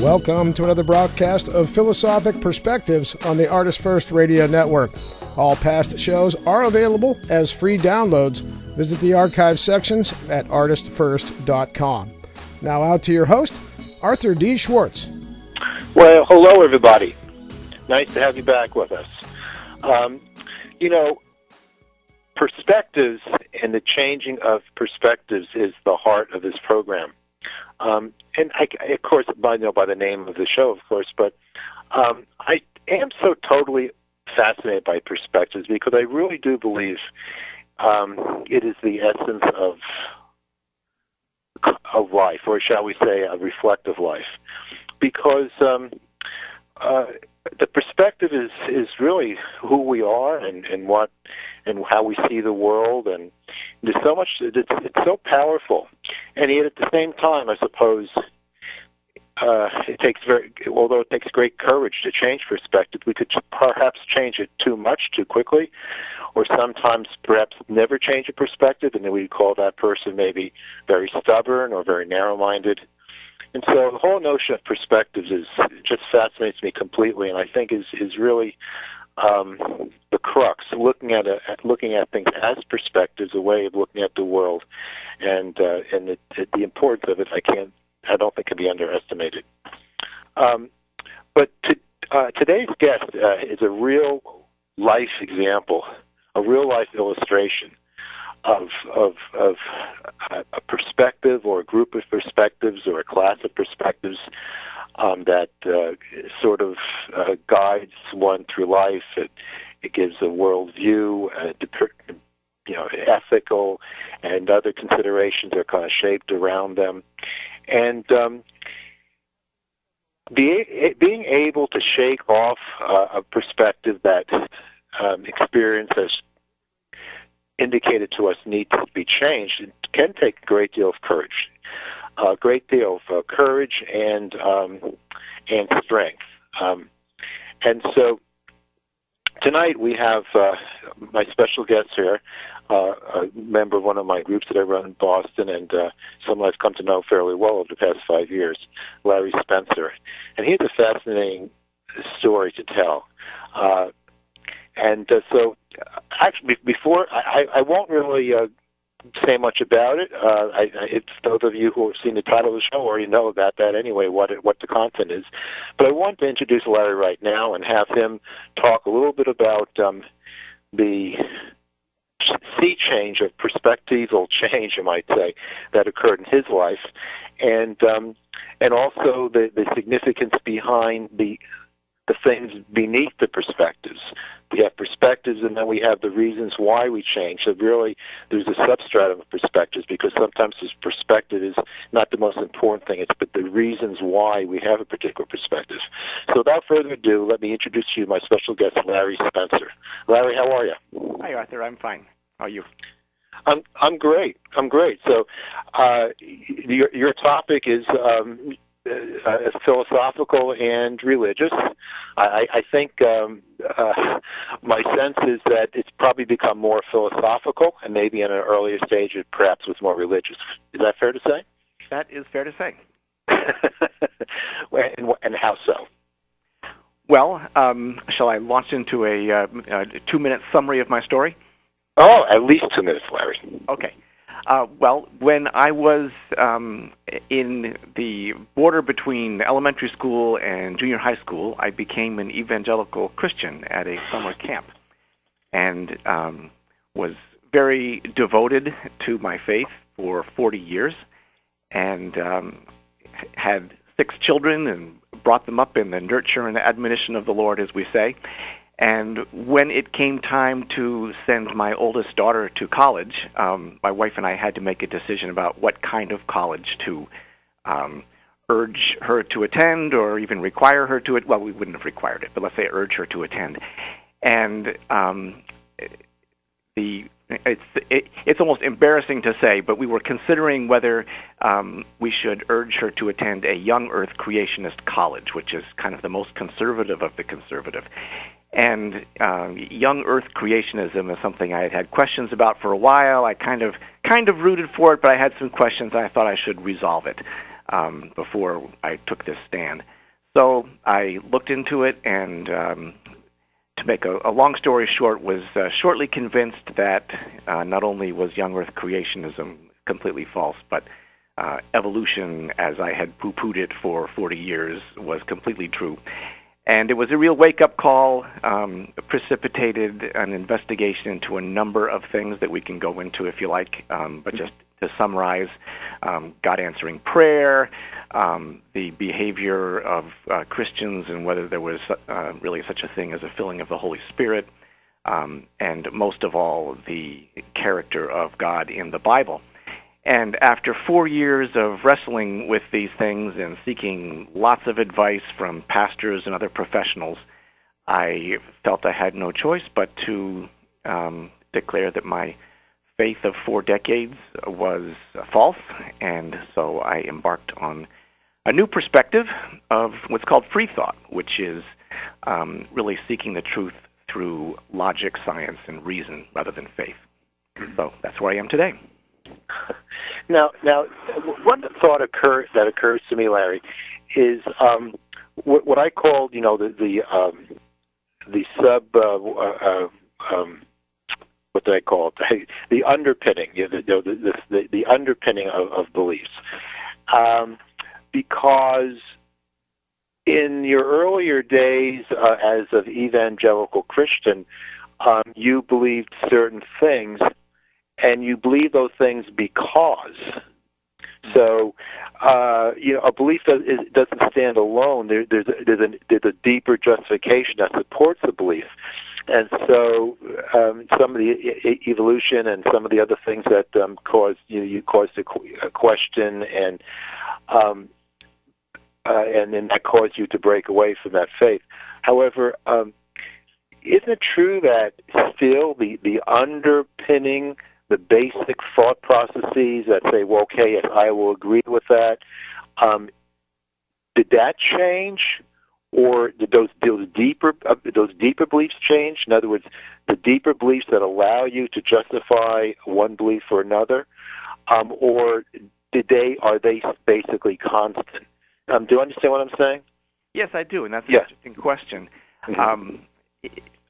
Welcome to another broadcast of Philosophic Perspectives on the ArtistFirst Radio Network. All past shows are available as free downloads. Visit the archive sections at ArtistFirst.com. Now out to your host, Arthur D. Schwartz. Well, hello, everybody. Nice to have you back with us. Perspectives and the changing of perspectives is the heart of this program. And I, of course, by the name of the show, of course, but I am so totally fascinated by perspectives because I really do believe it is the essence of life, or shall we say, a reflective life. Because the perspective is really who we are and what and how we see the world, and there's so much. It's so powerful, and yet at the same time, I suppose it takes great courage to change perspective. We could perhaps change it too much, too quickly, or sometimes perhaps never change a perspective, and then we call that person maybe very stubborn or very narrow-minded. And so the whole notion of perspectives just fascinates me completely, and I think is really the crux. Looking at things as perspectives, a way of looking at the world, and the importance of it, I don't think can be underestimated. But today's guest is a real life example, a real life illustration of a perspective, or a group of perspectives, or a class of perspectives that sort of guides one through life. It gives a worldview, ethical and other considerations are kind of shaped around them. And being able to shake off a perspective that experience has indicated to us needs to be changed, it can take a great deal of courage. And strength. And so tonight we have my special guest here, a member of one of my groups that I run in Boston, and someone I've come to know fairly well over the past 5 years, Larry Spencer. And he has a fascinating story to tell. So actually, before, I won't really say much about it. It's those of you who have seen the title of the show already know about that anyway, what the content is. But I want to introduce Larry right now and have him talk a little bit about the sea change of perspectival change, you might say, that occurred in his life, and also the significance behind the things beneath the perspectives. We have perspectives, and then we have the reasons why we change. So really, there's a substratum of perspectives, because sometimes this perspective is not the most important thing, but the reasons why we have a particular perspective. So without further ado, let me introduce you to my special guest, Larry Spencer. Larry, how are you? Hi, Arthur. I'm fine. How are you? I'm great. So your topic is philosophical and religious. I think my sense is that it's probably become more philosophical, and maybe in an earlier stage it perhaps was more religious. Is that fair to say? That is fair to say. And how so? Well, shall I launch into a 2-minute summary of my story? Oh, at least 2 minutes, Larry. Okay. Well, when I was in the border between elementary school and junior high school, I became an Evangelical Christian at a summer camp, and was very devoted to my faith for 40 years, and had 6 children and brought them up in the nurture and admonition of the Lord, as we say. And when it came time to send my oldest daughter to college, my wife and I had to make a decision about what kind of college to urge her to attend, or even require her to it. Well, we wouldn't have required it, but let's say urge her to attend. And the it's almost embarrassing to say, but we were considering whether we should urge her to attend a young earth creationist college, which is kind of the most conservative of the conservative. And young earth creationism is something I had questions about for a while. I kind of rooted for it, but I had some questions. I thought I should resolve it before I took this stand. So I looked into it, and to make a long story short, was shortly convinced that not only was young earth creationism completely false, but evolution, as I had poo-pooed it for 40 years, was completely true. And it was a real wake-up call, precipitated an investigation into a number of things that we can go into if you like, but just to summarize, God answering prayer, the behavior of Christians and whether there was really such a thing as a filling of the Holy Spirit, and most of all, the character of God in the Bible. And after 4 years of wrestling with these things and seeking lots of advice from pastors and other professionals, I felt I had no choice but to declare that my faith of 4 decades was false, and so I embarked on a new perspective of what's called free thought, which is really seeking the truth through logic, science, and reason rather than faith. So that's where I am today. Now, one thought that occurs to me, Larry, is what I called, the what do I call it? The underpinning, the underpinning of beliefs, because in your earlier days as an evangelical Christian, you believed certain things. And you believe those things because. So, a belief doesn't stand alone. There's a deeper justification that supports the belief. And so, some of the evolution and some of the other things that caused a question, and then that caused you to break away from that faith. However, isn't it true that still the underpinning, the basic thought processes that say, well, okay, yes, I will agree with that, did that change, or did those deeper beliefs change? In other words, the deeper beliefs that allow you to justify one belief or another, or are they basically constant? Do you understand what I'm saying? Yes, I do, and that's an interesting question.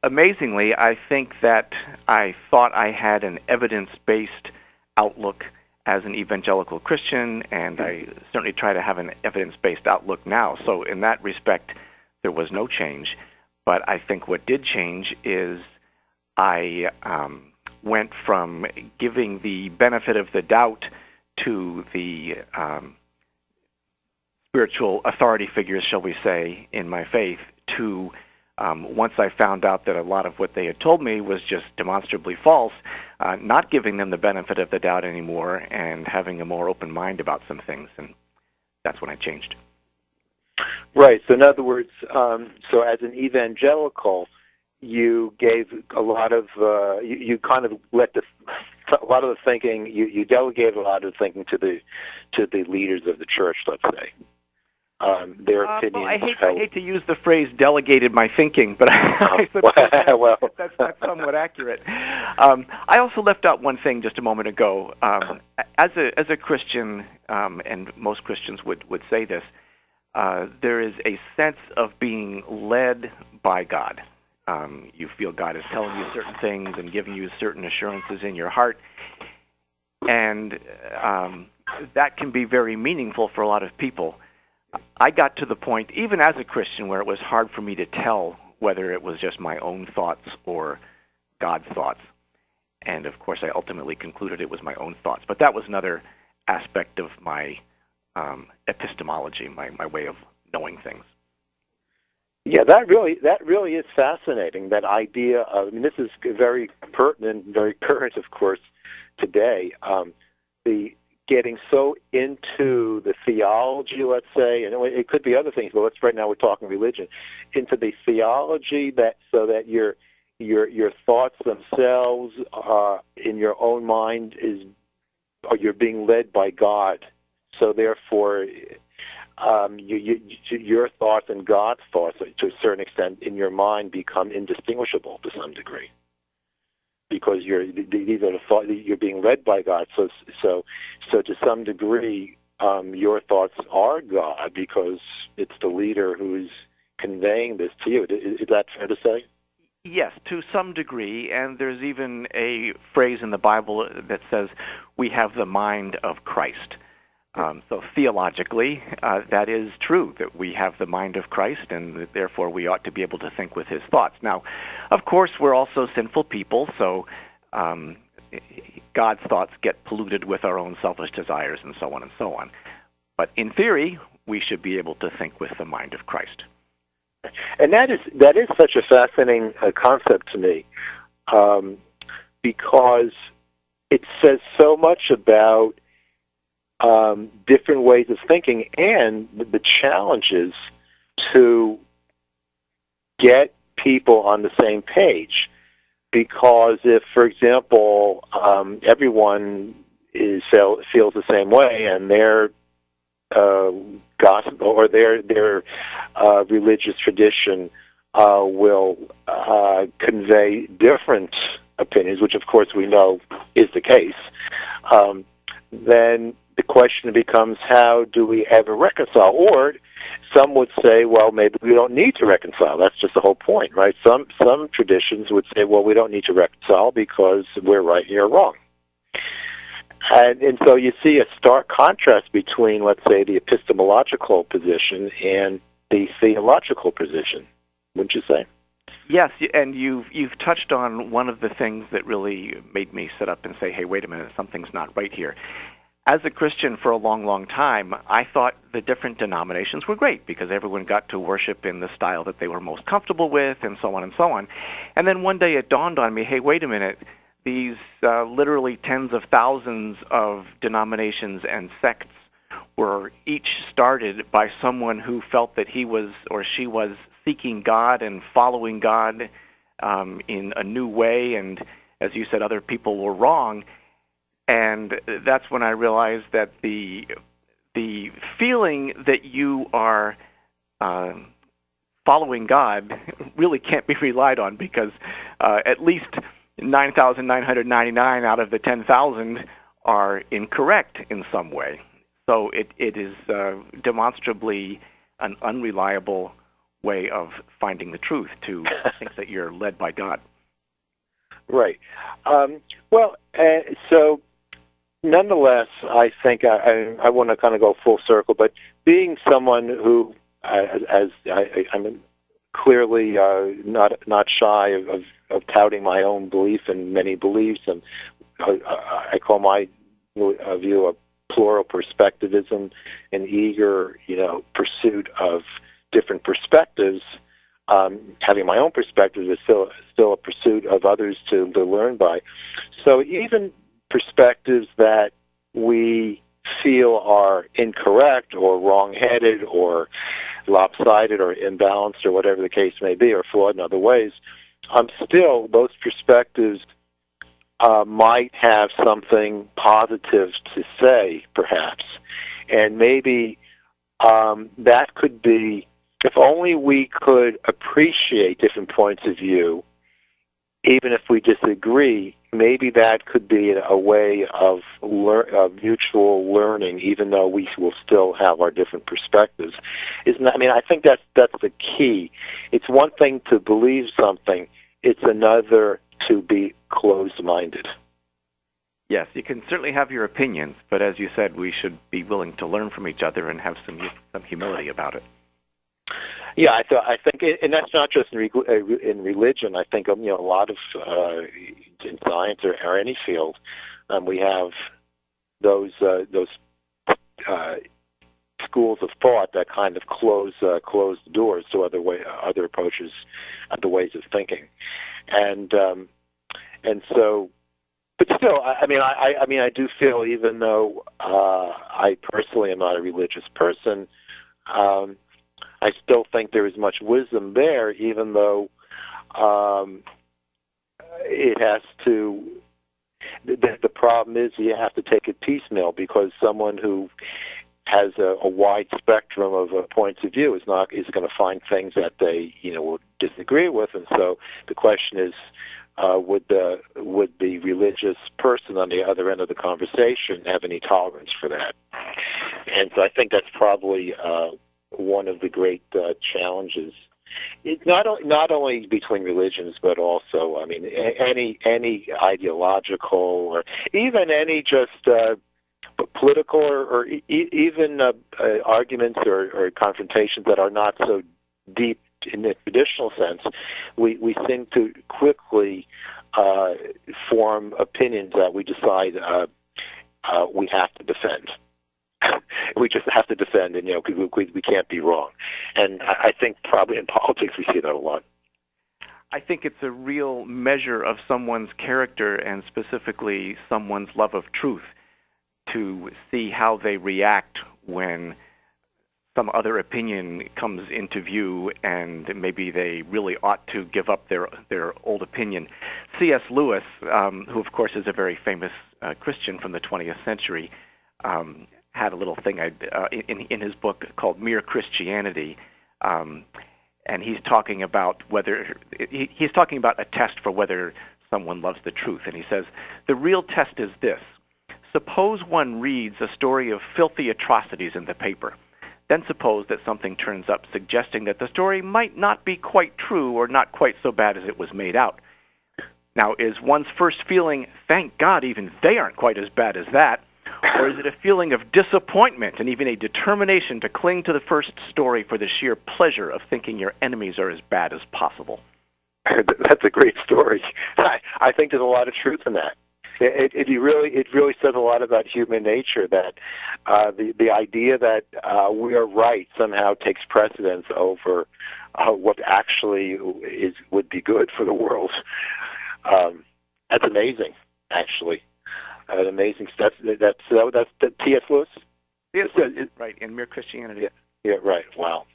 Amazingly, I think that I thought I had an evidence-based outlook as an evangelical Christian, and I certainly try to have an evidence-based outlook now. So in that respect, there was no change. But I think what did change is I went from giving the benefit of the doubt to the spiritual authority figures, shall we say, in my faith, to once I found out that a lot of what they had told me was just demonstrably false, not giving them the benefit of the doubt anymore and having a more open mind about some things, and that's when I changed. Right. So in other words, so as an evangelical, you gave a lot of, you kind of let a lot of the thinking, you delegated a lot of the thinking to the leaders of the church, let's say. Their opinions. Well, I hate to use the phrase "delegated my thinking," but that's somewhat accurate. I also left out one thing just a moment ago. As a Christian, and most Christians would say this, there is a sense of being led by God. You feel God is telling you certain things and giving you certain assurances in your heart, and that can be very meaningful for a lot of people. I got to the point, even as a Christian, where it was hard for me to tell whether it was just my own thoughts or God's thoughts. And, of course, I ultimately concluded it was my own thoughts. But that was another aspect of my epistemology, my way of knowing things. Yeah, that really is fascinating, that idea of, I mean, this is very pertinent, very current, of course, today, the getting so into the theology, let's say, and it could be other things, but right now we're talking religion, into the theology so that you're your thoughts themselves in your own mind or you're being led by God. So therefore, your thoughts and God's thoughts, to a certain extent, in your mind become indistinguishable to some degree, because these are the thoughts, you're being led by God. So to some degree, your thoughts are God, because it's the leader who's conveying this to you. Is that fair to say? Yes, to some degree, and there's even a phrase in the Bible that says we have the mind of Christ. So theologically, that is true, that we have the mind of Christ, and that therefore we ought to be able to think with his thoughts. Now, of course, we're also sinful people, so God's thoughts get polluted with our own selfish desires and so on and so on. But in theory, we should be able to think with the mind of Christ. And that is such a fascinating concept to me, because it says so much about different ways of thinking and the challenges to get people on the same page. Because if, for example, everyone feels the same way, and their gospel or their religious tradition will convey different opinions, which of course we know is the case, then the question becomes, how do we ever reconcile? Or some would say, well, maybe we don't need to reconcile. That's just the whole point, right? Some traditions would say, well, we don't need to reconcile because we're right and you're wrong. And so you see a stark contrast between, let's say, the epistemological position and the theological position, wouldn't you say? Yes, and you've touched on one of the things that really made me sit up and say, hey, wait a minute, something's not right here. As a Christian for a long, long time, I thought the different denominations were great because everyone got to worship in the style that they were most comfortable with, and so on and so on. And then one day it dawned on me, hey, wait a minute, these literally tens of thousands of denominations and sects were each started by someone who felt that he was or she was seeking God and following God in a new way, and as you said, other people were wrong. And that's when I realized that the feeling that you are following God really can't be relied on, because at least 9,999 out of the 10,000 are incorrect in some way. So it is demonstrably an unreliable way of finding the truth to think that you're led by God. Right. So nonetheless, I think I want to kind of go full circle, but being someone who, I'm clearly not shy of touting my own belief in many beliefs, and I call my view a plural perspectivism, an eager, pursuit of different perspectives. Having my own perspective is still a pursuit of others to learn by. So even perspectives that we feel are incorrect or wrong-headed or lopsided or imbalanced or whatever the case may be, or flawed in other ways, still those perspectives might have something positive to say, perhaps. And maybe that could be, if only we could appreciate different points of view, even if we disagree, maybe that could be a way of mutual learning, even though we will still have our different perspectives. I think that's the key. It's one thing to believe something; it's another to be closed-minded. Yes, you can certainly have your opinions, but as you said, we should be willing to learn from each other and have some humility about it. Yeah, I think, and that's not just in religion. I think a lot of in science or any field, we have those schools of thought that kind of close the doors to other approaches, other ways of thinking, and so. But still, I do feel, even though I personally am not a religious person, I still think there is much wisdom there, even though it has to. The problem is you have to take it piecemeal, because someone who has a wide spectrum of points of view is going to find things that they will disagree with, and so the question is, would the religious person on the other end of the conversation have any tolerance for that? And so I think that's probably one of the great challenges. It's not only between religions, but also, I mean, any ideological or even any just political or even arguments or confrontations that are not so deep in the traditional sense, we seem to quickly form opinions that we decide we have to defend. We just have to defend, and we can't be wrong. And I think probably in politics we see that a lot. I think it's a real measure of someone's character, and specifically someone's love of truth, to see how they react when some other opinion comes into view, and maybe they really ought to give up their old opinion. C.S. Lewis, who of course is a very famous Christian from the 20th century, had a little thing in his book called Mere Christianity, and he's talking about a test for whether someone loves the truth. And he says, the real test is this: suppose one reads a story of filthy atrocities in the paper. Then suppose that something turns up suggesting that the story might not be quite true or not quite so bad as it was made out. Now, is one's first feeling, thank God even they aren't quite as bad as that? Or is it a feeling of disappointment and even a determination to cling to the first story for the sheer pleasure of thinking your enemies are as bad as possible? That's a great story. I think there's a lot of truth in that. It really says a lot about human nature, that the idea that we are right somehow takes precedence over what actually would be good for the world. That's amazing, actually. An amazing stuff. That's T.S. Lewis? Yes, right, in Mere Christianity. Yeah, right. Wow.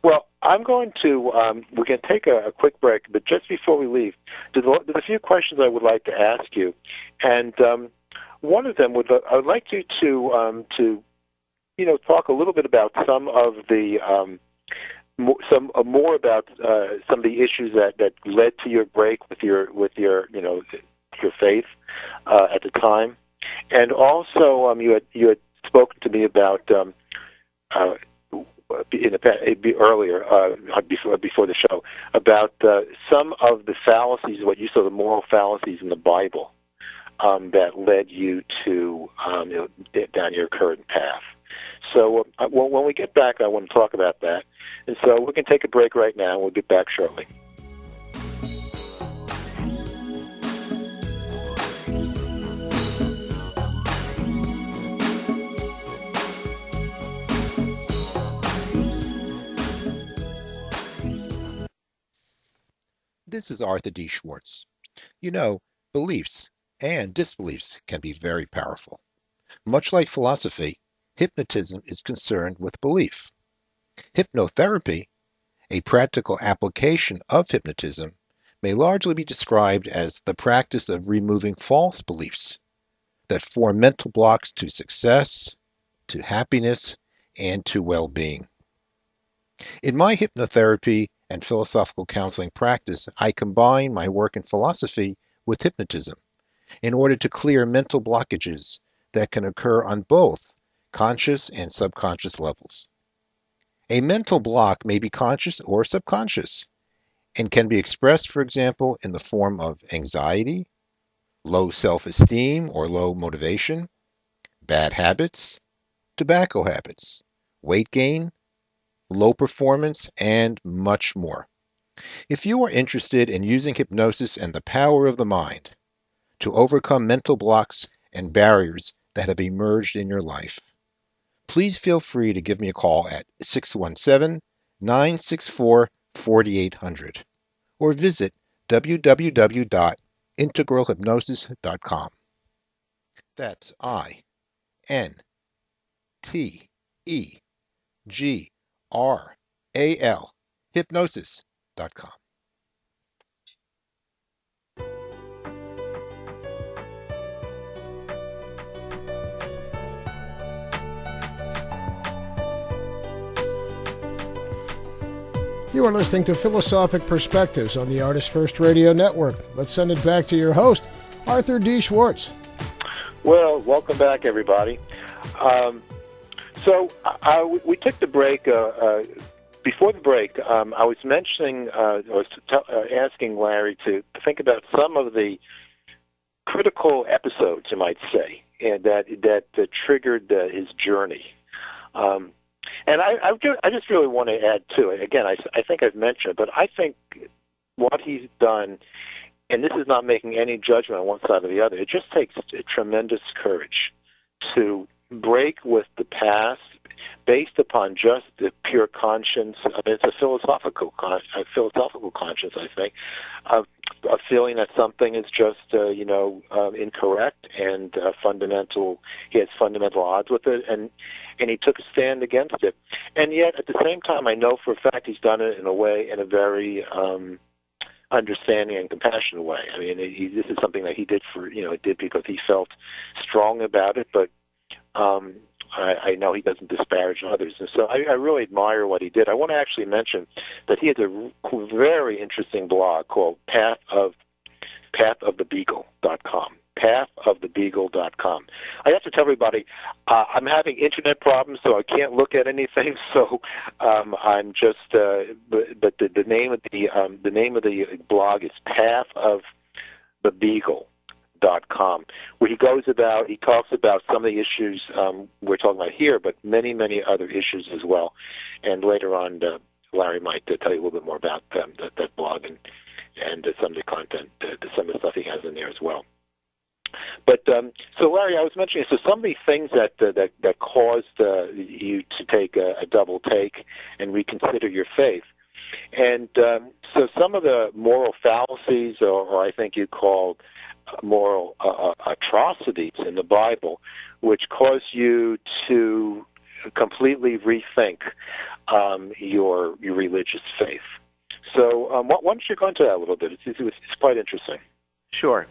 Well, I'm going to, we're going to take a quick break, but just before we leave, there's a few questions I would like to ask you. And one of them I would like you to talk a little bit about some of the, more about some of the issues that led to your break with your faith at the time, and also you had spoken to me about earlier before the show about some of the fallacies, what you saw, the moral fallacies in the Bible that led you to down your current path. So when we get back, I want to talk about that, and so we can take a break right now. We'll get back shortly. This is Arthur D. Schwartz. Beliefs and disbeliefs can be very powerful. Much like philosophy, hypnotism is concerned with belief. Hypnotherapy, a practical application of hypnotism, may largely be described as the practice of removing false beliefs that form mental blocks to success, to happiness, and to well-being. In my hypnotherapy and philosophical counseling practice, I combine my work in philosophy with hypnotism in order to clear mental blockages that can occur on both conscious and subconscious levels. A mental block may be conscious or subconscious and can be expressed, for example, in the form of anxiety, low self-esteem or low motivation, bad habits, tobacco habits, weight gain, low performance, and much more. If you are interested in using hypnosis and the power of the mind to overcome mental blocks and barriers that have emerged in your life, please feel free to give me a call at 617-964-4800 or visit www.integralhypnosis.com. That's INTEGRAL hypnosis.com. You are listening to Philosophic Perspectives on the ArtistFirst Radio Network. Let's send it back to your host, Arthur D. Schwartz. Well, welcome back, everybody. We took the break. Before the break, I was mentioning, asking Larry to think about some of the critical episodes, you might say, that triggered his journey. And I just really want to add to it. Again, I think I've mentioned it, but I think what he's done, and this is not making any judgment on one side or the other, it just takes tremendous courage to break with the past based upon just the pure conscience. I mean, it's a philosophical conscience, I think, of a feeling that something is just, incorrect and fundamental. He has fundamental odds with it, and he took a stand against it. And yet, at the same time, I know for a fact he's done it in a very understanding and compassionate way. I mean, this is something that he did did because he felt strong about it, but I know he doesn't disparage others, and so I really admire what he did. I want to actually mention that he has a very interesting blog called pathofthebeagle.com. pathofthebeagle.com. I have to tell everybody I'm having internet problems, so I can't look at anything. So I'm just. But the name of the blog is pathofthebeagle.com, where he talks about some of the issues we're talking about here, but many, many other issues as well. And later on, Larry might tell you a little bit more about that blog and some of the content, some of the stuff he has in there as well. But so, Larry, I was mentioning, so some of the things that caused you to take a double take and reconsider your faith. And so some of the moral fallacies, or I think you call moral atrocities in the Bible, which cause you to completely rethink your religious faith. So why don't you go into that a little bit? It's quite interesting. Sure.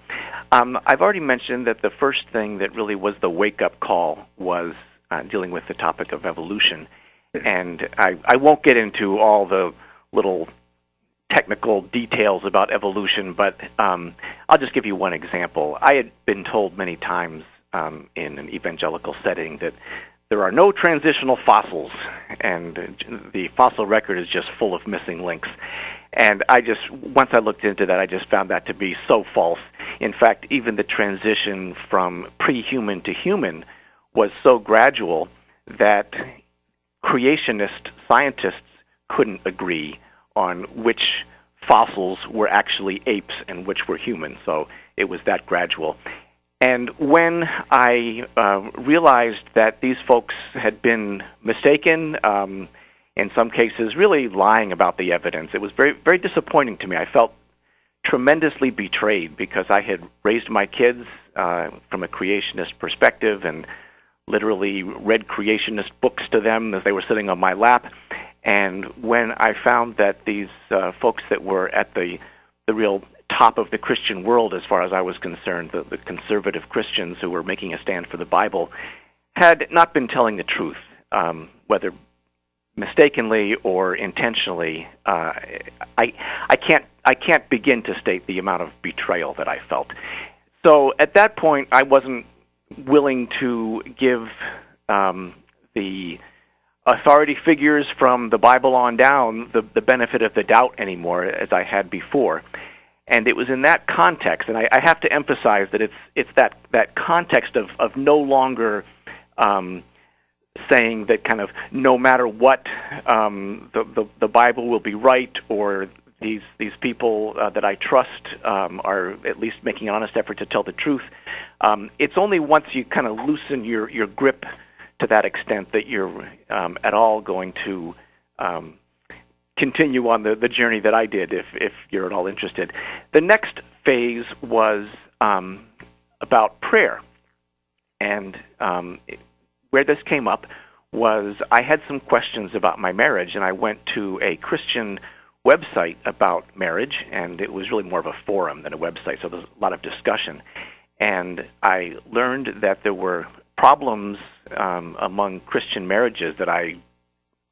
I've already mentioned that the first thing that really was the wake-up call was dealing with the topic of evolution. And I won't get into all the little technical details about evolution, but I'll just give you one example. I had been told many times in an evangelical setting that there are no transitional fossils, and the fossil record is just full of missing links. And once I looked into that, I just found that to be so false. In fact, even the transition from pre-human to human was so gradual that creationist scientists couldn't agree on which fossils were actually apes and which were humans. So it was that gradual. And when I realized that these folks had been mistaken, in some cases really lying about the evidence, it was very, very disappointing to me. I felt tremendously betrayed because I had raised my kids from a creationist perspective and literally read creationist books to them as they were sitting on my lap. And when I found that these folks that were at the real top of the Christian world, as far as I was concerned, the conservative Christians who were making a stand for the Bible, had not been telling the truth, whether mistakenly or intentionally, I can't begin to state the amount of betrayal that I felt. So at that point, I wasn't willing to give the authority figures from the Bible on down the benefit of the doubt anymore, as I had before. And it was in that context, and I have to emphasize that it's that context of no longer saying that kind of no matter what, the Bible will be right, or these people that I trust are at least making an honest effort to tell the truth. It's only once you kind of loosen your grip to that extent that you're at all going to continue on the journey that I did, if you're at all interested. The next phase was about prayer. And where this came up was I had some questions about my marriage, and I went to a Christian website about marriage, and it was really more of a forum than a website, so there was a lot of discussion. And I learned that there were problems among Christian marriages that I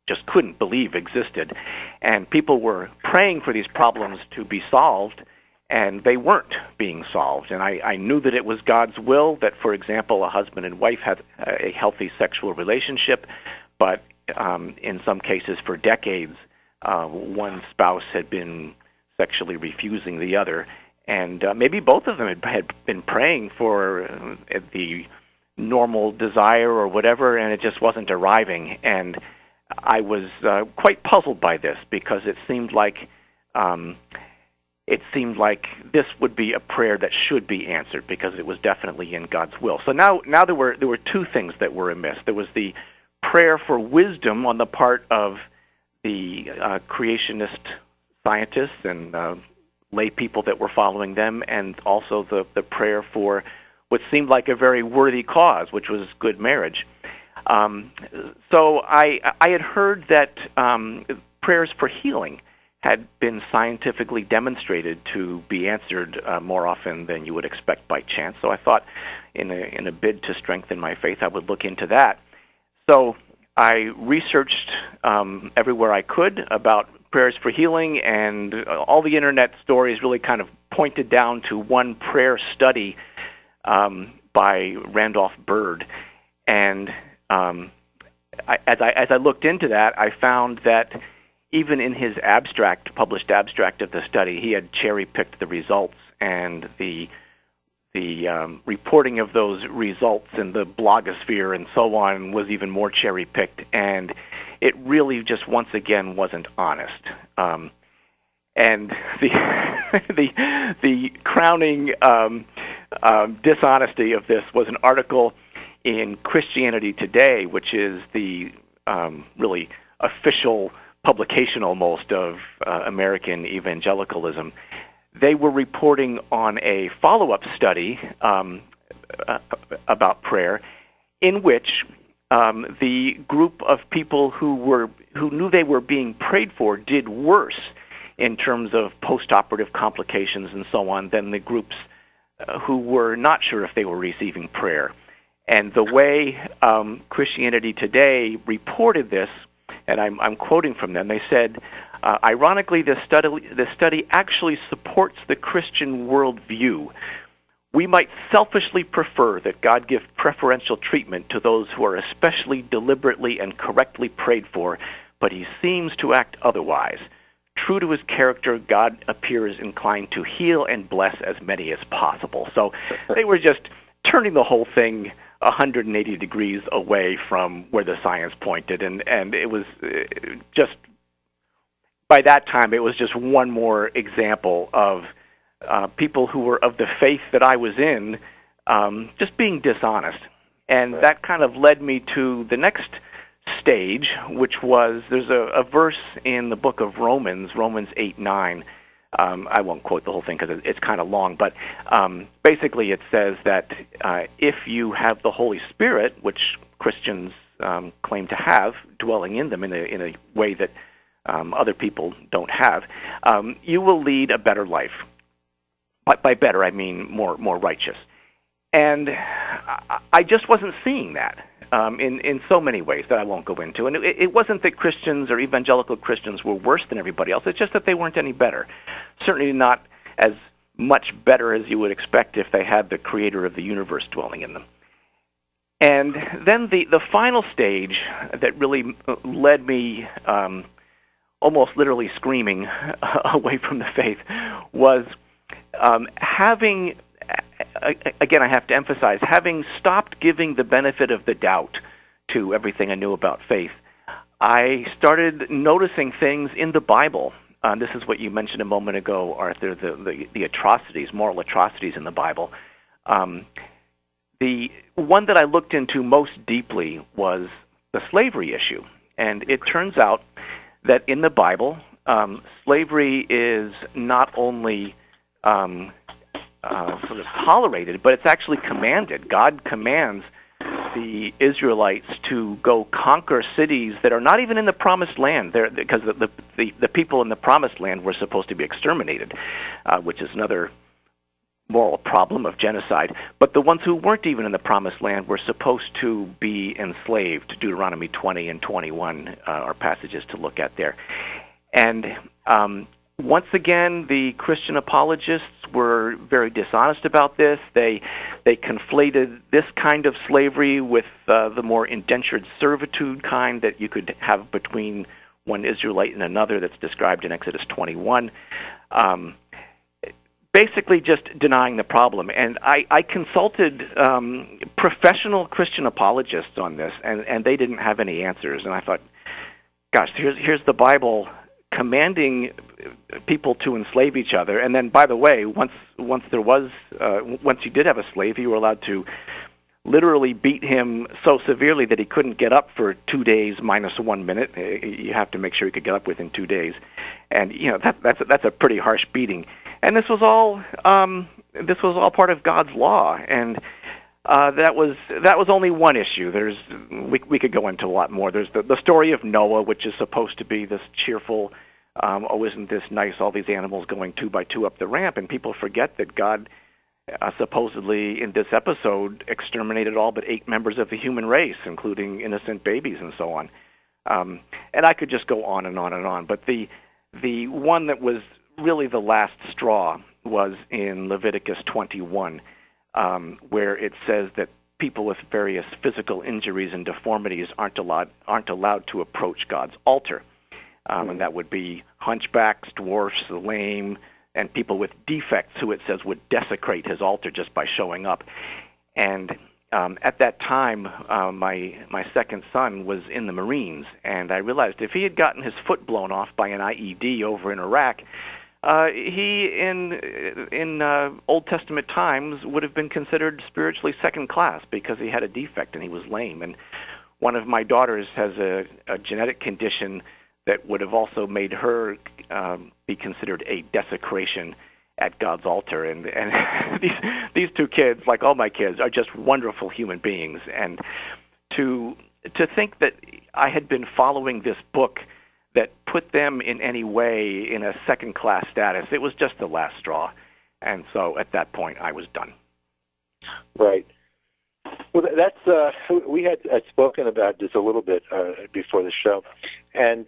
just couldn't believe existed. And people were praying for these problems to be solved, and they weren't being solved. And I knew that it was God's will that, for example, a husband and wife had a healthy sexual relationship, but in some cases for decades, one spouse had been sexually refusing the other. And maybe both of them had been praying for the normal desire or whatever, and it just wasn't arriving. And I was quite puzzled by this, because it seemed like this would be a prayer that should be answered, because it was definitely in God's will. So now there were two things that were amiss. There was the prayer for wisdom on the part of the creationist scientists and lay people that were following them, and also the prayer for what seemed like a very worthy cause, which was good marriage. So I had heard that prayers for healing had been scientifically demonstrated to be answered more often than you would expect by chance. So I thought, in a bid to strengthen my faith, I would look into that. So I researched everywhere I could about prayers for healing, and all the internet stories really kind of pointed down to one prayer study by Randolph Bird. And as I looked into that, I found that even in his published abstract of the study, he had cherry-picked the results, and the reporting of those results in the blogosphere and so on was even more cherry-picked, and it really just once again wasn't honest. And the crowning dishonesty of this was an article in Christianity Today, which is the really official publication almost of American evangelicalism. They were reporting on a follow-up study about prayer, in which the group of people who knew they were being prayed for did worse in terms of post-operative complications and so on than the groups who were not sure if they were receiving prayer. And the way Christianity Today reported this, and I'm quoting from them, they said, ironically, this study actually supports the Christian worldview. We might selfishly prefer that God give preferential treatment to those who are especially deliberately and correctly prayed for, but he seems to act otherwise. True to his character, God appears inclined to heal and bless as many as possible. So they were just turning the whole thing 180 degrees away from where the science pointed, and it was just, by that time, it was just one more example of people who were of the faith that I was in just being dishonest. And that kind of led me to the next stage, which was, there's a verse in the book of Romans 8:9. I won't quote the whole thing because it's kind of long, but basically it says that if you have the Holy Spirit, which Christians claim to have, dwelling in them in a way that other people don't have, you will lead a better life. By better, I mean more righteous. And I just wasn't seeing that in so many ways that I won't go into. And it wasn't that Christians or evangelical Christians were worse than everybody else. It's just that they weren't any better. Certainly not as much better as you would expect if they had the creator of the universe dwelling in them. And then the final stage that really led me almost literally screaming away from the faith was having, again, I have to emphasize, having stopped giving the benefit of the doubt to everything I knew about faith, I started noticing things in the Bible. This is what you mentioned a moment ago, Arthur, the atrocities, moral atrocities in the Bible. The one that I looked into most deeply was the slavery issue. And it turns out that in the Bible, slavery is not only sort of tolerated, but it's actually commanded. God commands the Israelites to go conquer cities that are not even in the Promised Land, because the people in the Promised Land were supposed to be exterminated, which is another moral problem of genocide, but the ones who weren't even in the Promised Land were supposed to be enslaved. Deuteronomy 20 and 21 are passages to look at there. And once again, the Christian apologists were very dishonest about this. They conflated this kind of slavery with the more indentured servitude kind that you could have between one Israelite and another that's described in Exodus 21. Basically just denying the problem. And I consulted professional Christian apologists on this, and they didn't have any answers. And I thought, gosh, here's the Bible commanding people to enslave each other. And then, by the way, once you did have a slave, you were allowed to literally beat him so severely that he couldn't get up for 2 days minus 1 minute. You have to make sure he could get up within 2 days. And that's a pretty harsh beating. And this was all part of God's law, and that was only one issue. We could go into a lot more. There's the story of Noah, which is supposed to be this cheerful, oh, isn't this nice? All these animals going 2 by 2 up the ramp, and people forget that God supposedly in this episode exterminated all but 8 members of the human race, including innocent babies and so on. And I could just go on and on and on. But the one that was really the last straw was in Leviticus 21, where it says that people with various physical injuries and deformities aren't allowed to approach God's altar. And that would be hunchbacks, dwarfs, the lame, and people with defects who it says would desecrate his altar just by showing up. And at that time, my second son was in the Marines, and I realized if he had gotten his foot blown off by an IED over in Iraq, he in Old Testament times would have been considered spiritually second class because he had a defect and he was lame. And one of my daughters has a genetic condition that would have also made her be considered a desecration at God's altar. And these 2 kids, like all my kids, are just wonderful human beings. And to think that I had been following this book that put them in any way in a second-class status, it was just the last straw. And so at that point, I was done. Right. Well, that's we had spoken about this a little bit before the show, and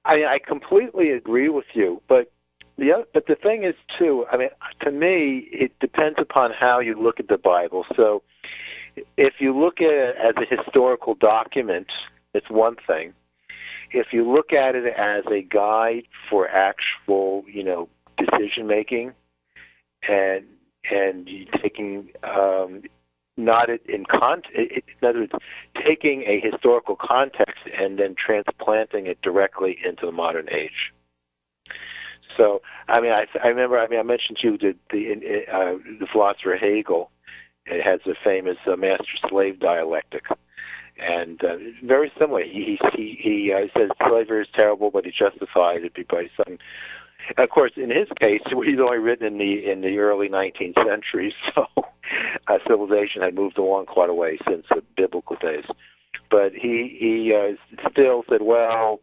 I completely agree with you. But the thing is, too, I mean, to me, it depends upon how you look at the Bible. So if you look at it as a historical document, it's one thing. If you look at it as a guide for actual, decision making, and you taking not in other words, taking a historical context and then transplanting it directly into the modern age. So, I mean, I remember. I mentioned to you the philosopher Hegel. It has a famous master-slave dialectic. And very similar, he says slavery is terrible, but he justifies it by some. Of course, in his case, he's only written in the early 19th century, so civilization had moved along quite a way since the biblical days. But he still said, well,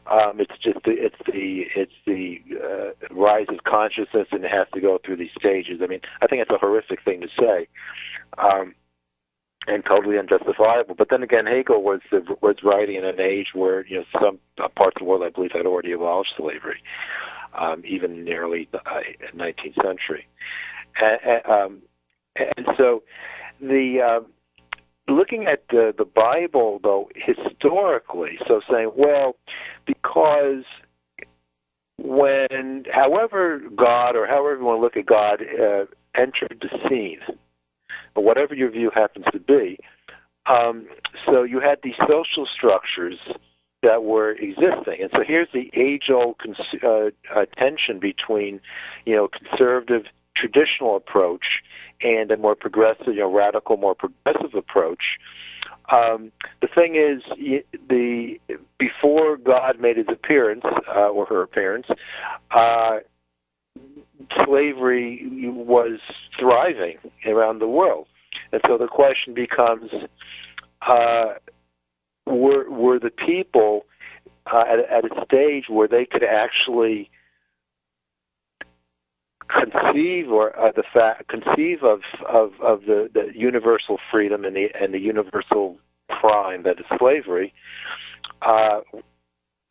it's the rise of consciousness, and it has to go through these stages. I mean, I think that's a horrific thing to say. And totally unjustifiable. But then again, Hegel was writing in an age where some parts of the world, I believe, had already abolished slavery, even in the early 19th century. And so, looking at the Bible, though, historically, so saying, well, because however God, or however you want to look at God, entered the scene, or whatever your view happens to be, so you had these social structures that were existing. And so here's the age-old tension between, conservative, traditional approach and a more progressive, radical, more progressive approach. The thing is, before God made his appearance, or her appearance, slavery was thriving around the world. And so the question becomes, were the people at a stage where they could actually conceive of the universal freedom and the universal crime that is slavery.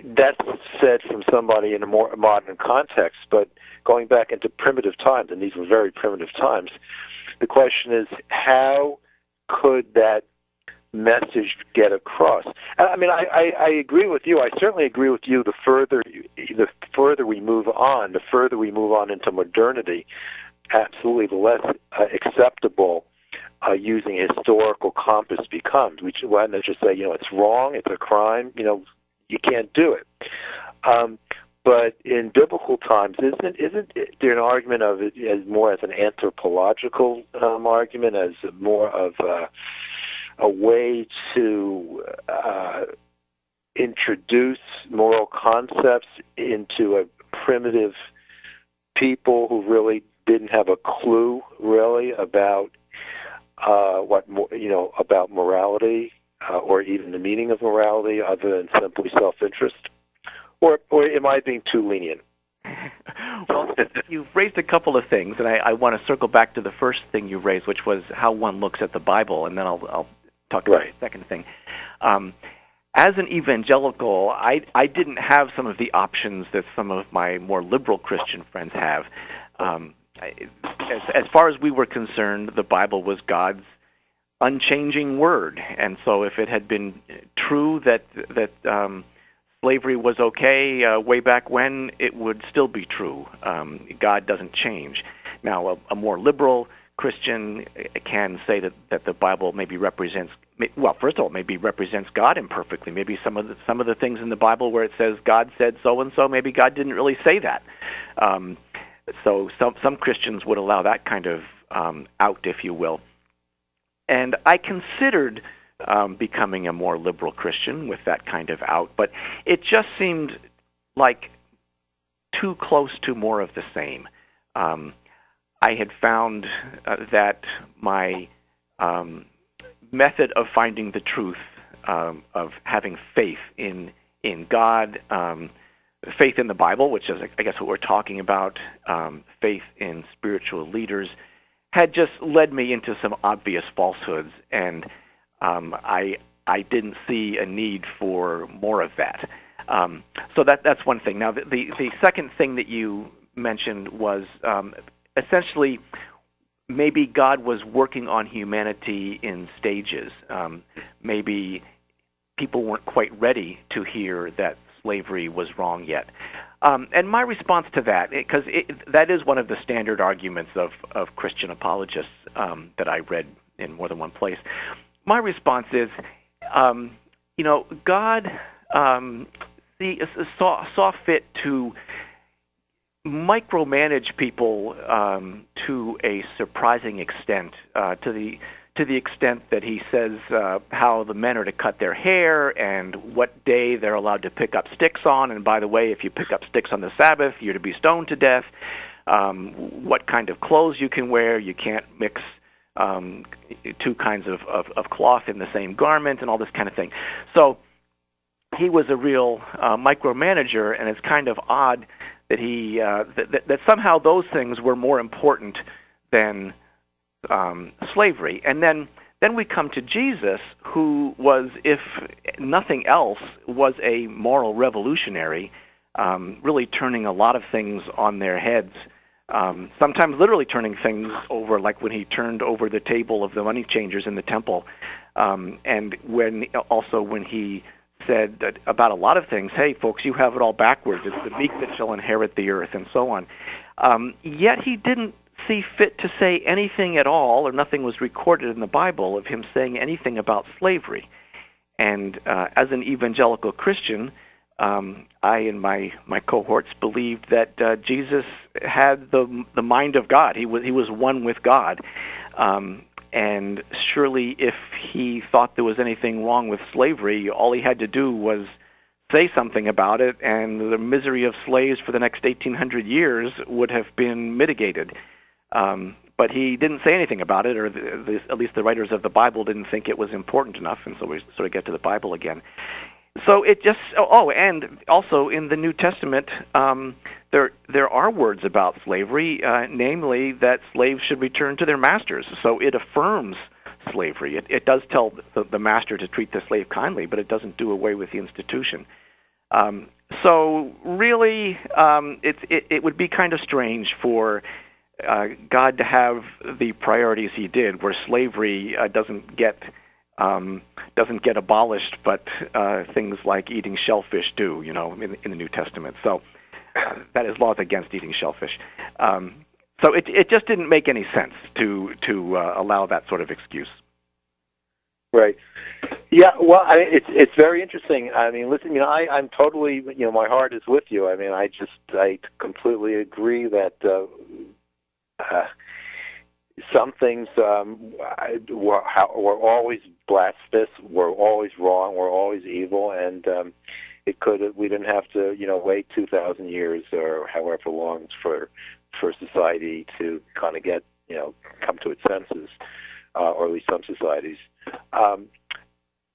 That's said from somebody in a more modern context, but going back into primitive times, and these were very primitive times, the question is, how could that message get across? I mean, I agree with you. I certainly agree with you. The further we move on, into modernity, absolutely, the less acceptable using a historical compass becomes. Why not just say, it's wrong, it's a crime, you can't do it. But in biblical times, isn't there an argument of it as more as an anthropological argument, as more of a way to introduce moral concepts into a primitive people who really didn't have a clue really about about morality or even the meaning of morality, other than simply self-interest? Or am I being too lenient? Well, you've raised a couple of things, and I want to circle back to the first thing you raised, which was how one looks at the Bible, and then I'll talk about the second thing. As an evangelical, I didn't have some of the options that some of my more liberal Christian friends have. As far as we were concerned, the Bible was God's unchanging word, and so if it had been true that slavery was okay way back when, it would still be true. God doesn't change. Now, a more liberal Christian can say that the Bible maybe represents, well, first of all, maybe represents God imperfectly. Maybe some of the things in the Bible where it says God said so and so, maybe God didn't really say that. So some Christians would allow that kind of out, if you will. And I considered becoming a more liberal Christian with that kind of out, but it just seemed like too close to more of the same. I had found that my method of finding the truth, of having faith in God, faith in the Bible, which is, I guess, what we're talking about, faith in spiritual leaders, had just led me into some obvious falsehoods, and I didn't see a need for more of that. So that's one thing. Now, the second thing that you mentioned was essentially maybe God was working on humanity in stages. Maybe people weren't quite ready to hear that slavery was wrong yet. And my response to that, because that is one of the standard arguments of Christian apologists that I read in more than one place. My response is, God saw fit to micromanage people to a surprising extent, to the extent that he says how the men are to cut their hair and what day they're allowed to pick up sticks on. And by the way, if you pick up sticks on the Sabbath, you're to be stoned to death. What kind of clothes you can wear. You can't mix two kinds of cloth in the same garment and all this kind of thing. So he was a real micromanager, and it's kind of odd that he that somehow those things were more important than slavery. And then we come to Jesus, who was, if nothing else, was a moral revolutionary, really turning a lot of things on their heads, sometimes literally turning things over, like when he turned over the table of the money changers in the temple, and when he said that about a lot of things, hey, folks, you have it all backwards. It's the meek that shall inherit the earth, and so on. Yet he didn't see fit to say anything at all, or nothing was recorded in the Bible of him saying anything about slavery. And as an evangelical Christian, I and my cohorts believed that Jesus had the mind of God. He was one with God. And surely if he thought there was anything wrong with slavery, all he had to do was say something about it, and the misery of slaves for the next 1,800 years would have been mitigated. But he didn't say anything about it, or at least the writers of the Bible didn't think it was important enough, and so we sort of get to the Bible again. So it just and also in the New Testament, there are words about slavery, namely that slaves should return to their masters. So it affirms slavery. It does tell the master to treat the slave kindly, but it doesn't do away with the institution. So really, it would be kind of strange for God to have the priorities He did, where slavery doesn't get abolished, but things like eating shellfish do, in the New Testament. So that is laws against eating shellfish. So it just didn't make any sense to allow that sort of excuse. Right. Yeah. Well, it's very interesting. I mean, listen. I'm totally. My heart is with you. I mean, I completely agree that some things were always blasphemous, were always wrong, were always evil, and we didn't have to wait 2,000 years or however long for society to kind of get come to its senses, or at least some societies.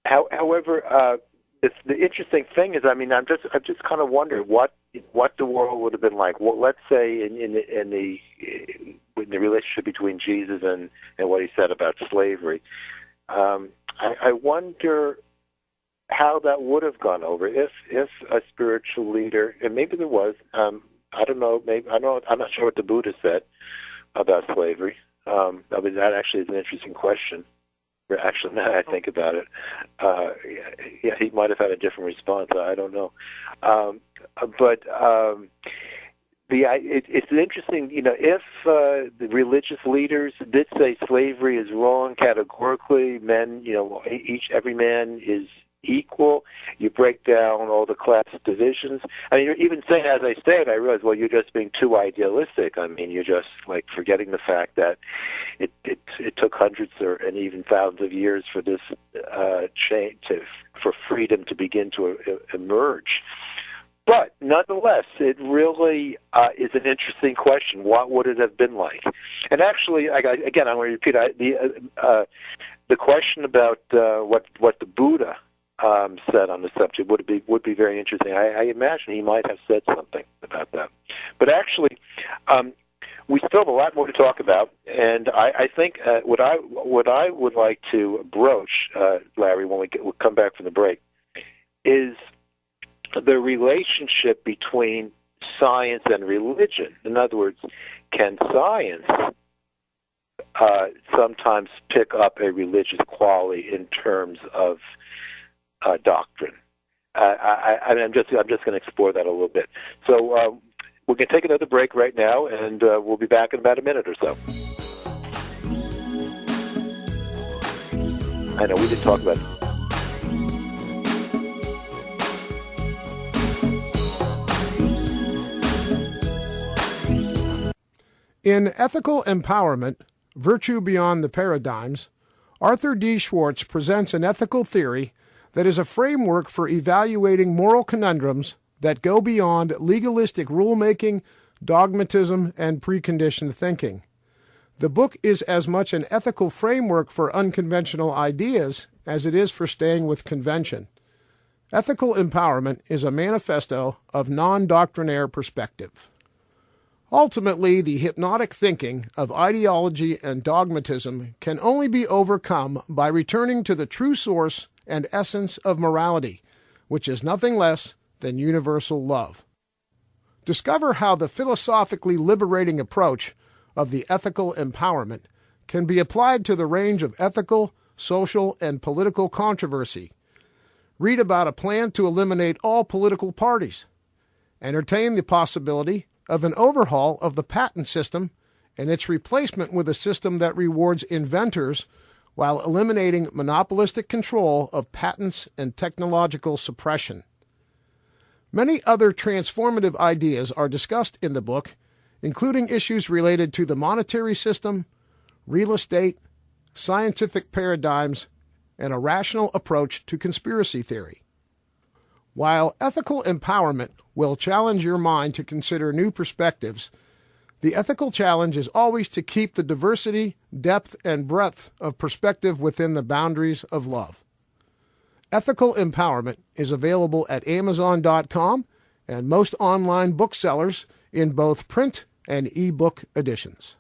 However, the interesting thing is, I'm just kind of wondering what the world would have been like. Well, let's say in the relationship between Jesus and what He said about slavery. I wonder how that would have gone over if a spiritual leader, and maybe there was. I don't know. I'm not sure what the Buddha said about slavery. That actually is an interesting question. Actually, now I think about it, yeah, he might have had a different response. I don't know, but it's interesting. If the religious leaders did say slavery is wrong categorically, men, every man is equal. You break down all the class divisions. I mean, you're even saying, as I say it, I realize, well, you're just being too idealistic. I mean, you're just forgetting the fact that it took hundreds and even thousands of years for this for freedom to begin to emerge. But nonetheless, it really is an interesting question. What would it have been like? And actually, again, I'm going to repeat the question about what the Buddha said on the subject would be very interesting. I imagine he might have said something about that. But actually, we still have a lot more to talk about, and I think what I would like to broach, Larry, when we'll come back from the break, is the relationship between science and religion. In other words, can science sometimes pick up a religious quality in terms of doctrine? I'm just going to explore that a little bit. So we're going to take another break right now, and we'll be back in about a minute or so. I know we didn't talk about it. In Ethical Empowerment, Virtue Beyond the Paradigms, Arthur D. Schwartz presents an ethical theory that is a framework for evaluating moral conundrums that go beyond legalistic rulemaking, dogmatism, and preconditioned thinking. The book is as much an ethical framework for unconventional ideas as it is for staying with convention. Ethical Empowerment is a manifesto of non-doctrinaire perspective. Ultimately, the hypnotic thinking of ideology and dogmatism can only be overcome by returning to the true source and essence of morality, which is nothing less than universal love. Discover how the philosophically liberating approach of the ethical empowerment can be applied to the range of ethical, social, and political controversy. Read about a plan to eliminate all political parties. Entertain the possibility of an overhaul of the patent system and its replacement with a system that rewards inventors while eliminating monopolistic control of patents and technological suppression. Many other transformative ideas are discussed in the book, including issues related to the monetary system, real estate, scientific paradigms, and a rational approach to conspiracy theory. While ethical empowerment will challenge your mind to consider new perspectives, the ethical challenge is always to keep the diversity, depth, and breadth of perspective within the boundaries of love. Ethical Empowerment is available at Amazon.com and most online booksellers in both print and e-book editions.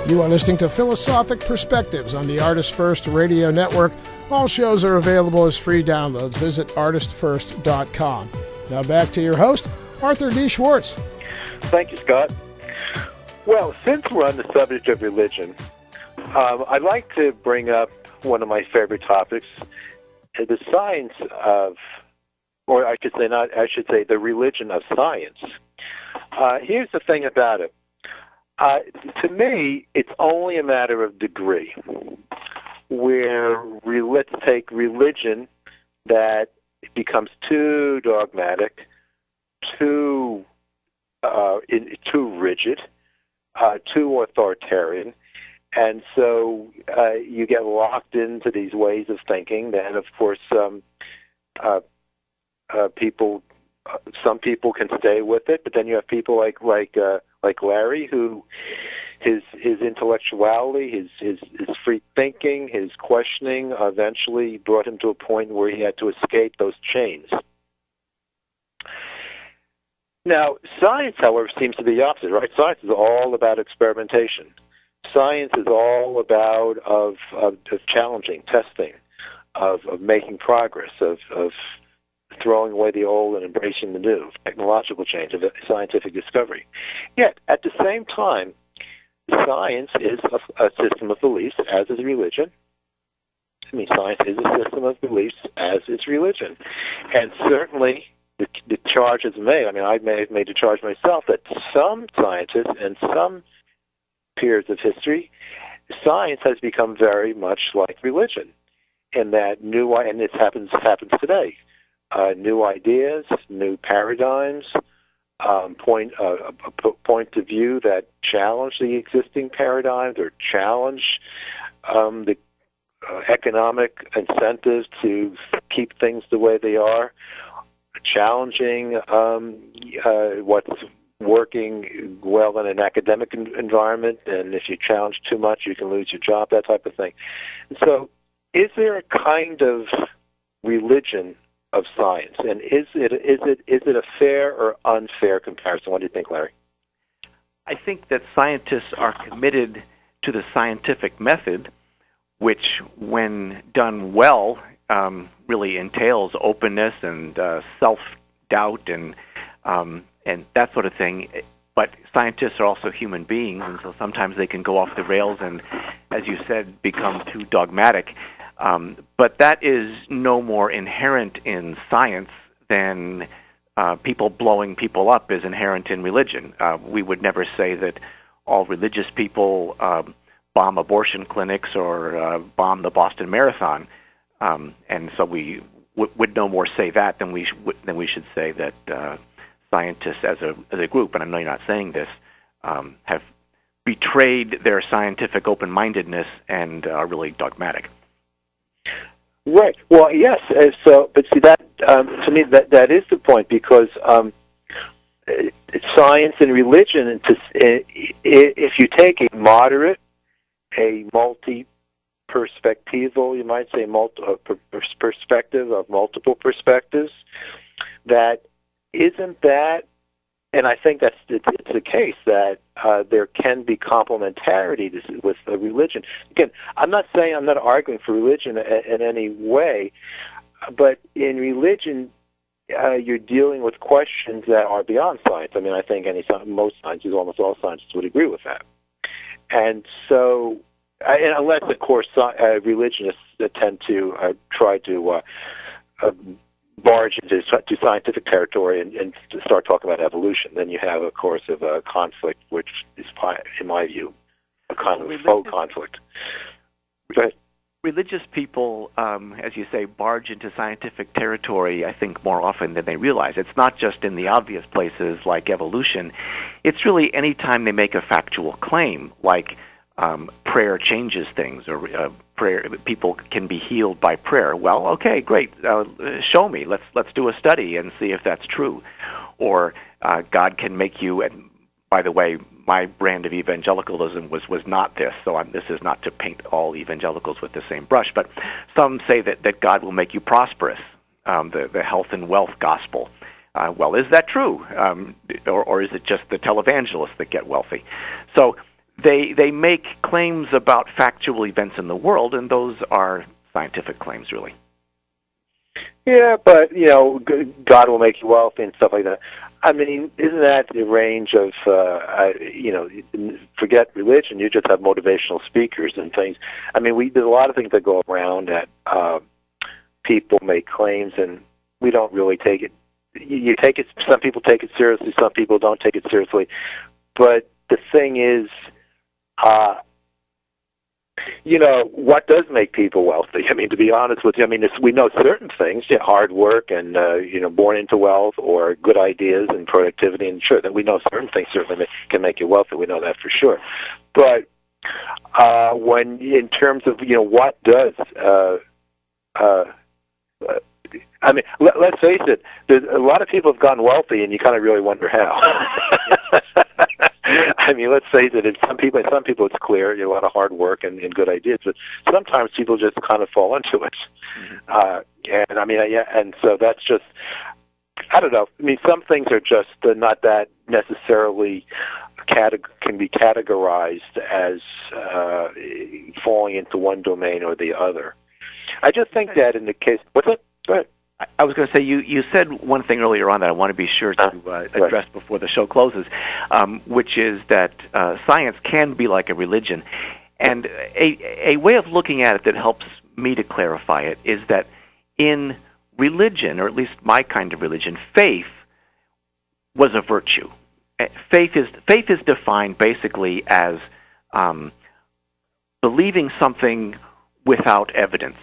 You are listening to Philosophic Perspectives on the ArtistFirst Radio Network. All shows are available as free downloads. Visit ArtistFirst.com. Now back to your host, Arthur D. Schwartz. Thank you, Scott. Well, since we're on the subject of religion, I'd like to bring up one of my favorite topics, the science of, or I should say the religion of science. Here's the thing about it. To me, it's only a matter of degree, where let's take religion that becomes too dogmatic, too rigid, too authoritarian, and so you get locked into these ways of thinking. Then, of course, some people can stay with it, but then you have people like Larry, who his intellectuality, his free thinking, his questioning eventually brought him to a point where he had to escape those chains. Now, science, however, seems to be the opposite, right? Science is all about experimentation. Science is all about of challenging, testing, of making progress, of throwing away the old and embracing the new, technological change, of scientific discovery. Yet, at the same time, science is a system of beliefs, as is religion. Science is a system of beliefs, as is religion. And certainly, the charge is made. I may have made the charge myself that some scientists and some periods of history, science has become very much like religion, in that and this happens today. New ideas, new paradigms, point of view that challenge the existing paradigms or challenge the economic incentives to keep things the way they are, challenging what's working well in an academic environment, and if you challenge too much, you can lose your job, that type of thing. And so, is there a kind of religion of science, and is it a fair or unfair comparison? What do you think, Larry? I think that scientists are committed to the scientific method, which, when done well, really entails openness and self-doubt and that sort of thing. But scientists are also human beings, and so sometimes they can go off the rails and, as you said, become too dogmatic. But that is no more inherent in science than people blowing people up is inherent in religion. We would never say that all religious people bomb abortion clinics or bomb the Boston Marathon, and so we would no more say that than we should say that scientists as a group, and I know you're not saying this, have betrayed their scientific open-mindedness and are really dogmatic. Right. Well, yes. But see, that to me that is the point, because science and religion, if you take a moderate, a multi-perspectival, you might say, perspective of multiple perspectives, that isn't that. And I think it's the case that there can be complementarity with religion. Again, I'm not arguing for religion in any way, but in religion, you're dealing with questions that are beyond science. I think most scientists, almost all scientists, would agree with that. And so, unless, of course, religionists tend to try to barge into scientific territory and to start talking about evolution, then you have, of course, a conflict, which is, in my view, a kind of faux conflict. Go ahead. Religious people, as you say, barge into scientific territory, I think, more often than they realize. It's not just in the obvious places like evolution. It's really any time they make a factual claim, like prayer changes things, or people can be healed by prayer. Well, okay, great. Show me. Let's do a study and see if that's true. Or God can make you. And by the way, my brand of evangelicalism was not this. So this is not to paint all evangelicals with the same brush. But some say that God will make you prosperous. The health and wealth gospel. Well, is that true? Or is it just the televangelists that get wealthy? So they make claims about factual events in the world, and those are scientific claims, really. Yeah, but, God will make you wealthy and stuff like that. I mean, isn't that the range of, forget religion, you just have motivational speakers and things. I mean, there's a lot of things that go around that people make claims, and we don't really take it. You take it. Some people take it seriously. Some people don't take it seriously. But the thing is, what does make people wealthy? I mean, to be honest with you, we know certain things, hard work and, born into wealth, or good ideas and productivity, and sure, that we know certain things certainly can make you wealthy. We know that for sure. But when, in terms of, what does, let's face it, there's a lot of people have gotten wealthy, and you kind of really wonder how. I mean, let's face it, some people it's clear, a lot of hard work and good ideas, but sometimes people just kind of fall into it. And so that's just, I don't know. I mean, some things are just not that necessarily can be categorized as falling into one domain or the other. I just think that in the case, what's it? Go ahead. I was going to say, you said one thing earlier on that I want to be sure to address before the show closes, which is that science can be like a religion. And a way of looking at it that helps me to clarify it is that in religion, or at least my kind of religion, faith was a virtue. Faith is defined basically as believing something without evidence.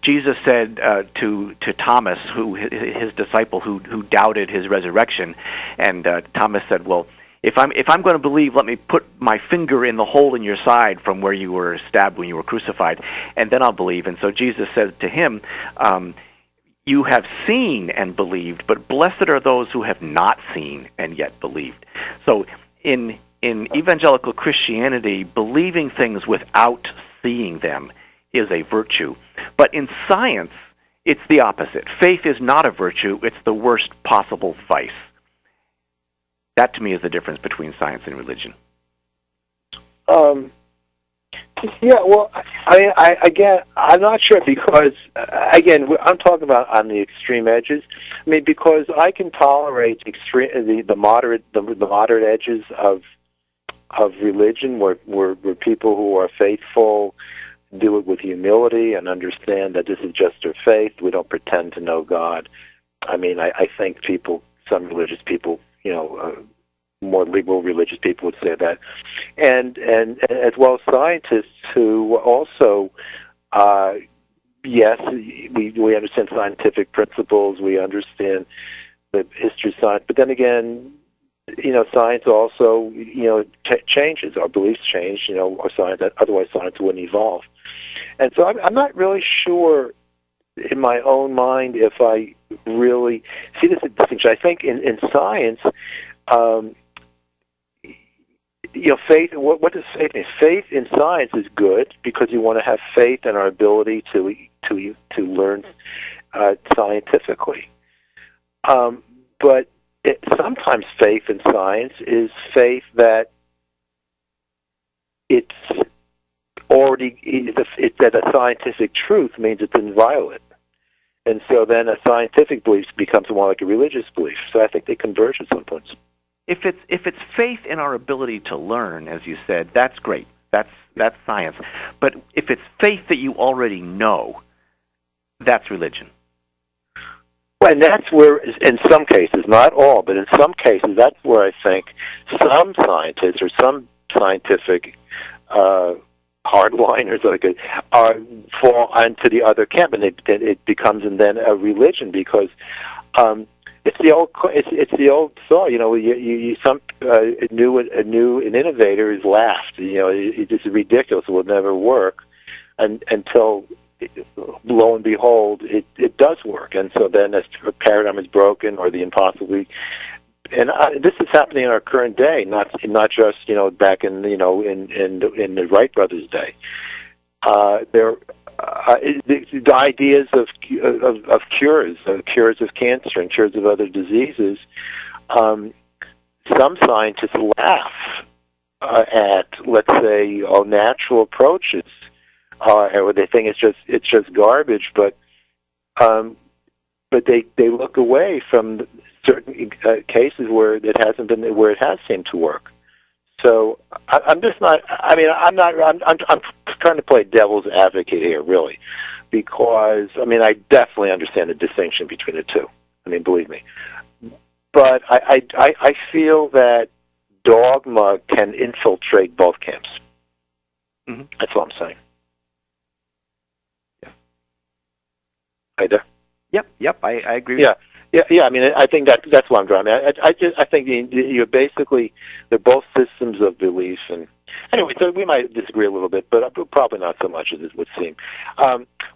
Jesus said to Thomas, his disciple, who doubted his resurrection, and Thomas said, "Well, if I'm going to believe, let me put my finger in the hole in your side from where you were stabbed when you were crucified, and then I'll believe." And so Jesus said to him, "You have seen and believed, but blessed are those who have not seen and yet believed." So in evangelical Christianity, believing things without seeing them is a virtue. But in science, it's the opposite. Faith is not a virtue. It's the worst possible vice. That, to me, is the difference between science and religion. Yeah, well, I'm not sure, because, again, I'm talking about on the extreme edges. I mean, because I can tolerate the moderate edges of religion, where people who are faithful do it with humility and understand that this is just their faith. We don't pretend to know God. I mean, I think some religious people, more liberal religious people would say that, and as well as scientists who also, yes, we understand scientific principles. We understand the history of science, but then again, science also, changes. Our beliefs change. Our science. Otherwise, science wouldn't evolve. And so I'm not really sure in my own mind if I really see this distinction. I think in science, faith. What does faith mean? Faith in science is good because you want to have faith in our ability to learn scientifically. But sometimes faith in science is faith that that a scientific truth means it's inviolate. And so then a scientific belief becomes more like a religious belief. So I think they converge at some points. If it's faith in our ability to learn, as you said, that's great. That's science. But if it's faith that you already know, that's religion. Well, and that's where, in some cases, not all, but in some cases, that's where I think some scientists or some scientific hardliners fall onto the other camp, and it becomes then a religion, because it's the old thought. an innovator is laughed. It's ridiculous. It will never work, until lo and behold, it does work. And so then, as a paradigm is broken, or the impossible. And this is happening in our current day, not just back in in the Wright brothers' day. The ideas of cures of cancer and cures of other diseases. Some scientists laugh at, let's say, natural approaches, or they think it's just garbage. But they look away from certain cases where it has seemed to work. So I'm just not. I mean, I'm trying to play devil's advocate here, really, because I definitely understand the distinction between the two. Believe me. But I feel that dogma can infiltrate both camps. Mm-hmm. That's what I'm saying. Yeah. Right there. Yep. I agree. Yeah. Yeah. I think that's what I'm drawing. I think you're basically, they're both systems of belief, and anyway, so we might disagree a little bit, but probably not so much as it would seem.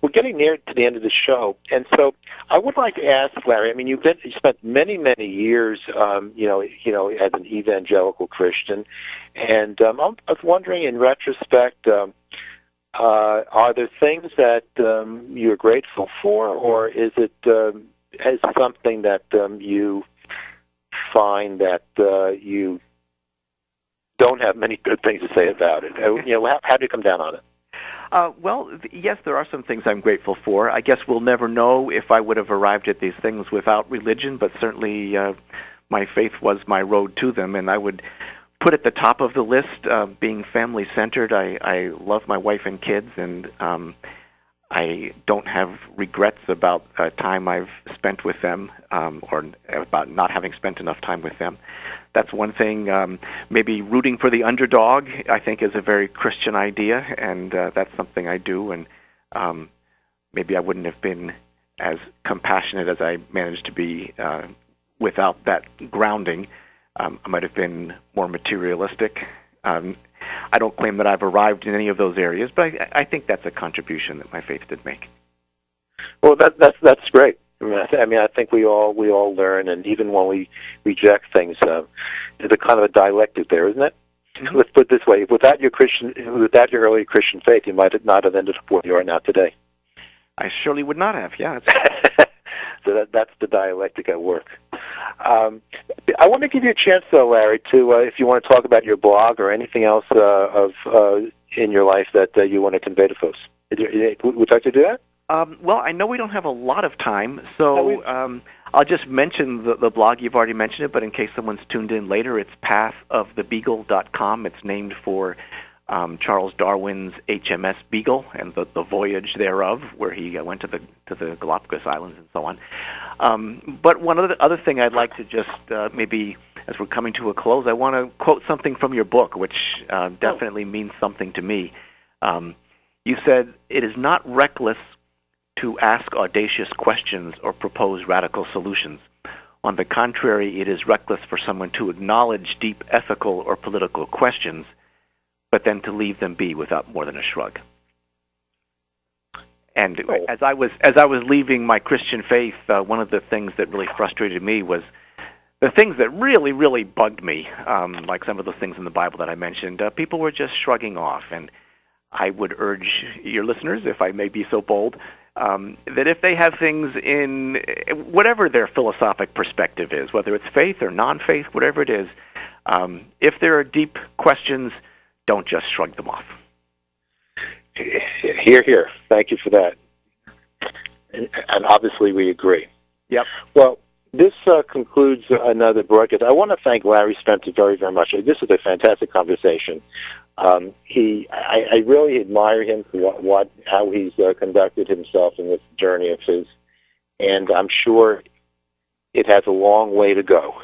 We're getting near to the end of the show, and so I would like to ask Larry. You spent many years, as an evangelical Christian, and I was wondering, in retrospect, are there things that you're grateful for, or is it something that you find that you don't have many good things to say about it? How do you come down on it? Well, yes, there are some things I'm grateful for. I guess we'll never know if I would have arrived at these things without religion, but certainly my faith was my road to them, and I would put at the top of the list being family-centered. I love my wife and kids, and I don't have regrets about time I've spent with them, or about not having spent enough time with them. That's one thing. Maybe rooting for the underdog, I think, is a very Christian idea, and that's something I do. And maybe I wouldn't have been as compassionate as I managed to be without that grounding. I might have been more materialistic. I don't claim that I've arrived in any of those areas, but I think that's a contribution that my faith did make. Well, that's great. I think we all learn, and even when we reject things, there's a kind of a dialectic there, isn't it? Mm-hmm. Let's put it this way: without your early Christian faith, you might not have ended up where you are now today. I surely would not have. Yeah. So that's the dialectic at work. I want to give you a chance, though, Larry, to if you want to talk about your blog or anything else in your life that you want to convey to folks. Would you like to do that? Well, I know we don't have a lot of time, so I'll just mention the blog. You've already mentioned it, but in case someone's tuned in later, it's pathofthebeagle.com. It's named for Charles Darwin's HMS Beagle and the voyage thereof, where he went to the Galapagos Islands and so on. But one other thing I'd like to just maybe, as we're coming to a close, I want to quote something from your book, which definitely means something to me. You said, "It is not reckless to ask audacious questions or propose radical solutions. On the contrary, it is reckless for someone to acknowledge deep ethical or political questions, but then to leave them be without more than a shrug." And as I was leaving my Christian faith, one of the things that really frustrated me was the things that really, really bugged me, like some of those things in the Bible that I mentioned. People were just shrugging off, and I would urge your listeners, if I may be so bold, that if they have things in whatever their philosophic perspective is, whether it's faith or non-faith, whatever it is, if there are deep questions, don't just shrug them off. Hear, hear. Thank you for that. And obviously we agree. Yep. Well, this concludes another broadcast. I want to thank Larry Spencer very, very much. This was a fantastic conversation. I really admire him for how he's conducted himself in this journey of his, and I'm sure it has a long way to go,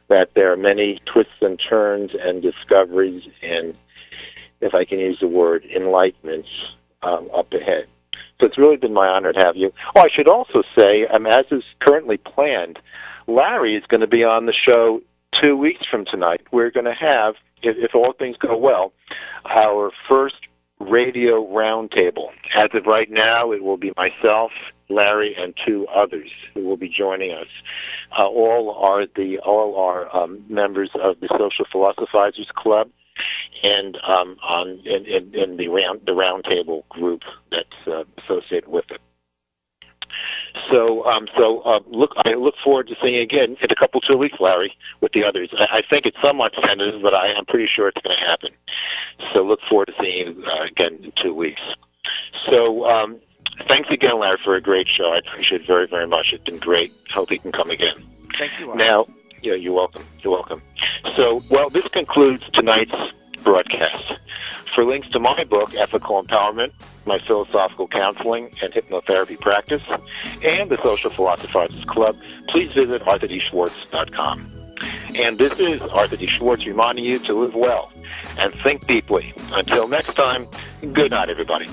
that there are many twists and turns and discoveries and, if I can use the word, enlightenments up ahead. So it's really been my honor to have you. Oh, I should also say, as is currently planned, Larry is going to be on the show 2 weeks from tonight, we're going to have, if all things go well, our first radio roundtable. As of right now, it will be myself, Larry, and 2 others who will be joining us. All are members of the Social Philosophizers Club, and in the roundtable group that's associated with it. So I look forward to seeing you again in a 2 weeks, Larry, with the others. I think it's somewhat tentative, but I'm pretty sure it's going to happen. So look forward to seeing you again in 2 weeks. So thanks again, Larry, for a great show. I appreciate it very, very much. It's been great. Hope you can come again. Thank you, Art. Now, yeah, you're welcome. You're welcome. So, well, this concludes tonight's broadcast. For links to my book, Ethical Empowerment, my philosophical counseling and hypnotherapy practice, and the Social Philosophizers Club, please visit arthurdschwartz.com. And this is Arthur D. Schwartz reminding you to live well and think deeply. Until next time, good night, everybody.